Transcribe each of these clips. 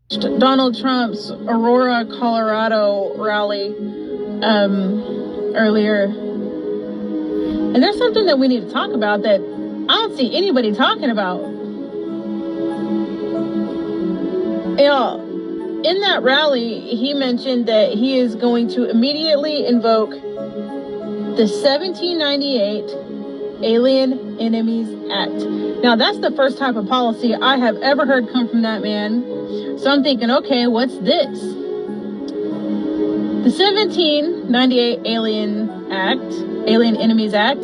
Donald Trump's Aurora, Colorado rally earlier. And there's something that we need to talk about that I don't see anybody talking about. In that rally, he mentioned that he is going to immediately invoke the 1798 Alien Enemies Act. Now, that's the first type of policy I have ever heard come from that man. So I'm thinking, okay, what's this? The 1798 Alien Enemies Act,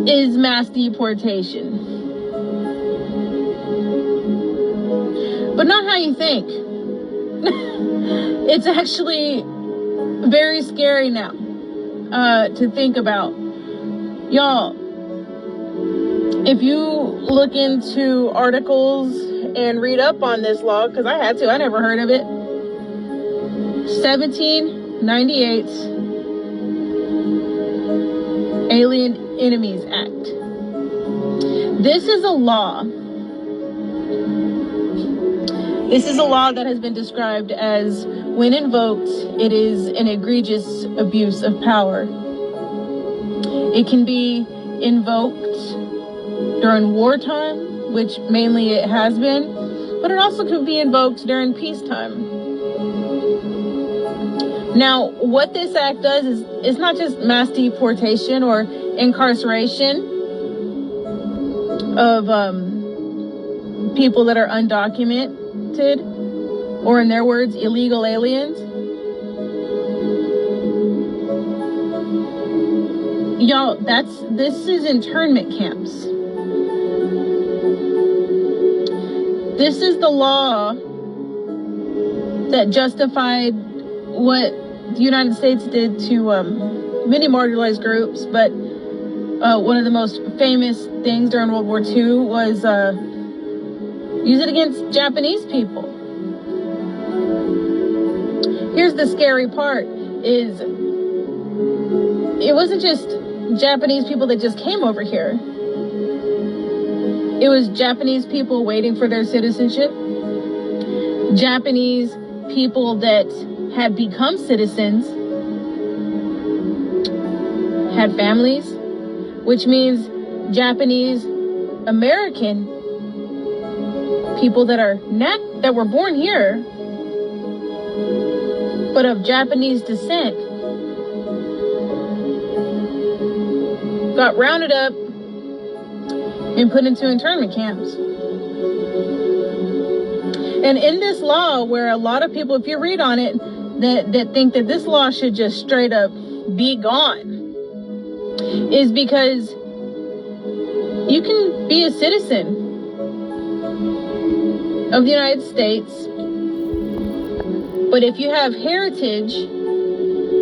is mass deportation. But not how you think. It's actually very scary now to think about. Y'all, if you look into articles and read up on this law, because I had to, I never heard of it. 1798 Alien Enemies Act. This is a law. This is a law that has been described as, when invoked, it is an egregious abuse of power. It can be invoked during wartime, which mainly it has been, but it also could be invoked during peacetime. Now, what this act does is it's not just mass deportation or incarceration of people that are undocumented, or in their words, illegal aliens. Y'all, this is internment camps. This is the law that justified what the United States did to many marginalized groups, but one of the most famous things during World War II was use it against Japanese people. Here's the scary part, is it wasn't just Japanese people that just came over here. It was Japanese people waiting for their citizenship, Japanese people that had become citizens, had families, which means Japanese American people that were born here, but of Japanese descent, got rounded up and put into internment camps. And in this law, where a lot of people, if you read on it, that think that this law should just straight up be gone, is because you can be a citizen of the United States, but if you have heritage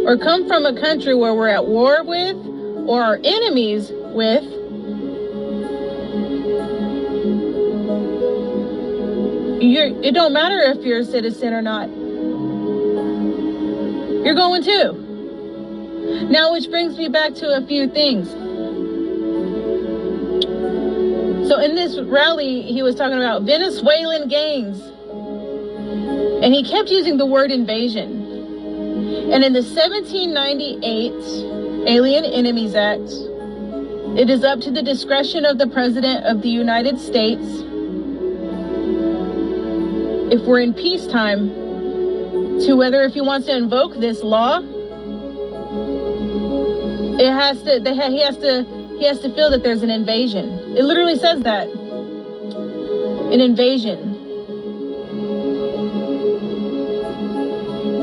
or come from a country where we're at war with or are enemies with, it don't matter if you're a citizen or not. You're going too. Now, which brings me back to a few things. So in this rally, he was talking about Venezuelan gangs. And he kept using the word invasion. And in the 1798 Alien Enemies Act, it is up to the discretion of the President of the United States, if we're in peacetime, to whether if he wants to invoke this law, he has to feel that there's an invasion. It literally says that. An invasion.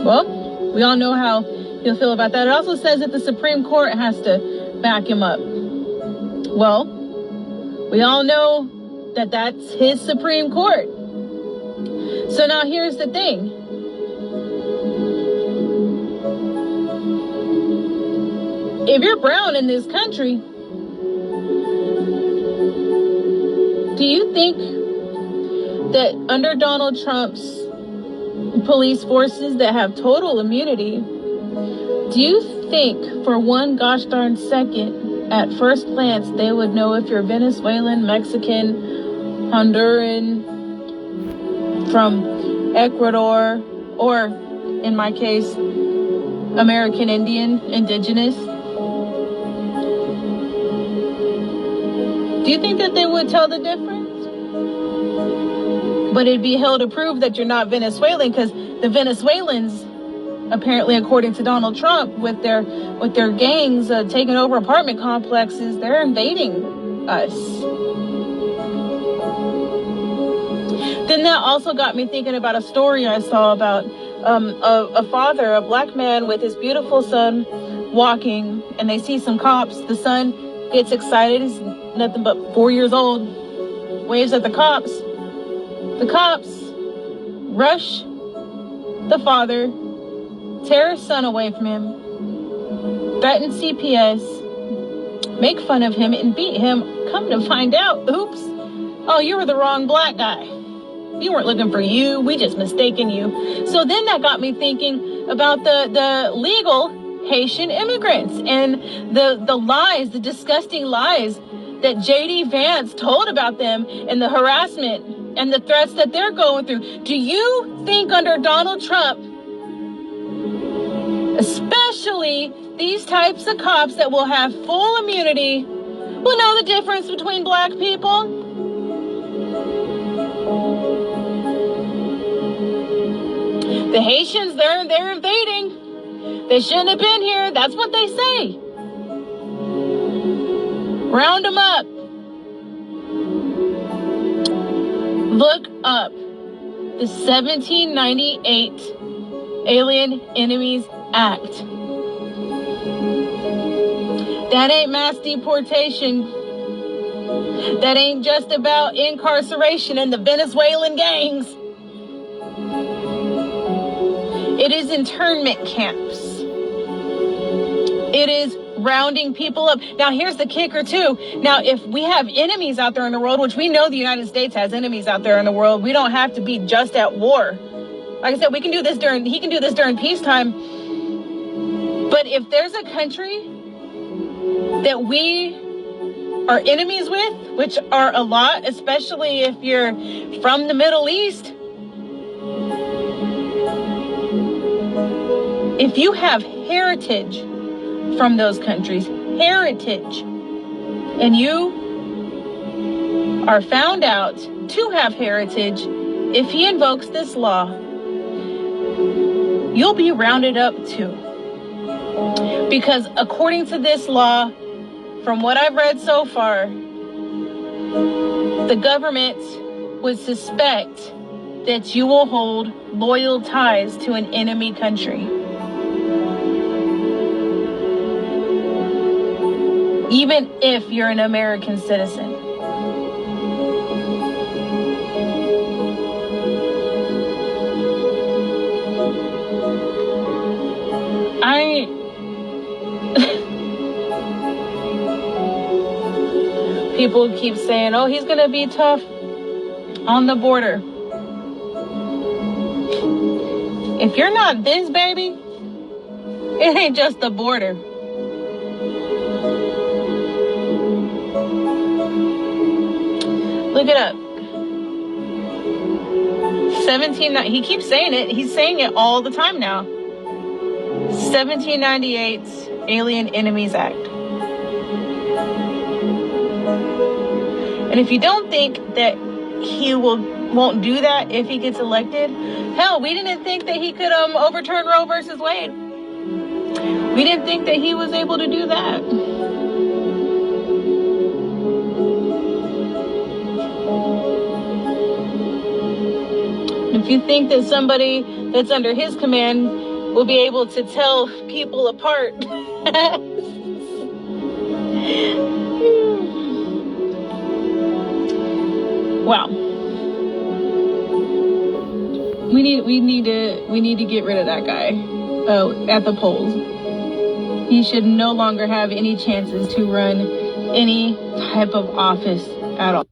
Well, we all know how he'll feel about that. It also says that the Supreme Court has to back him up. Well, we all know that that's his Supreme Court. So now here's the thing. If you're brown in this country, do you think that under Donald Trump's police forces that have total immunity, do you think for one gosh darn second, at first glance, they would know if you're Venezuelan, Mexican, Honduran, from Ecuador, or in my case, American Indian, indigenous. Do you think that they would tell the difference? But it'd be hell to prove that you're not Venezuelan, because the Venezuelans, apparently, according to Donald Trump, with their gangs taking over apartment complexes, they're invading us. Then that also got me thinking about a story I saw about a father, a black man with his beautiful son walking, and they see some cops. The son gets excited. He's nothing but 4 years old. Waves at the cops. The cops rush the father, tear his son away from him, threaten CPS, make fun of him, and beat him. Come to find out, oops, oh, you were the wrong black guy. We weren't looking for you. We just mistaken you. So then that got me thinking about the legal Haitian immigrants and the lies, the disgusting lies that J.D. Vance told about them, and the harassment and the threats that they're going through. Do you think under Donald Trump, especially these types of cops that will have full immunity, will know the difference between black people? The Haitians, they're invading. They shouldn't have been here. That's what they say. Round them up. Look up the 1798 Alien Enemies Act. That ain't mass deportation. That ain't just about incarceration and the Venezuelan gangs. It is internment camps. It is rounding people up. Now, here's the kicker, too. Now, if we have enemies out there in the world, which we know the United States has enemies out there in the world, we don't have to be just at war. Like I said, he can do this during peacetime. But if there's a country that we are enemies with, which are a lot, especially if you're from the Middle East, if you have heritage from those countries, and you are found out to have heritage, if he invokes this law, you'll be rounded up too. Because according to this law, from what I've read so far, the government would suspect that you will hold loyal ties to an enemy country. Even if you're an American citizen. People keep saying, oh, he's going to be tough on the border. If you're not this, baby, it ain't just the border. Look it up. He keeps saying it. He's saying it all the time now. 1798 Alien Enemies Act. And if you don't think that he won't do that if he gets elected, hell, we didn't think that he could overturn Roe versus Wade. We didn't think that he was able to do that. If you think that somebody that's under his command will be able to tell people apart, wow. We need to get rid of that guy at the polls. He should no longer have any chances to run any type of office at all.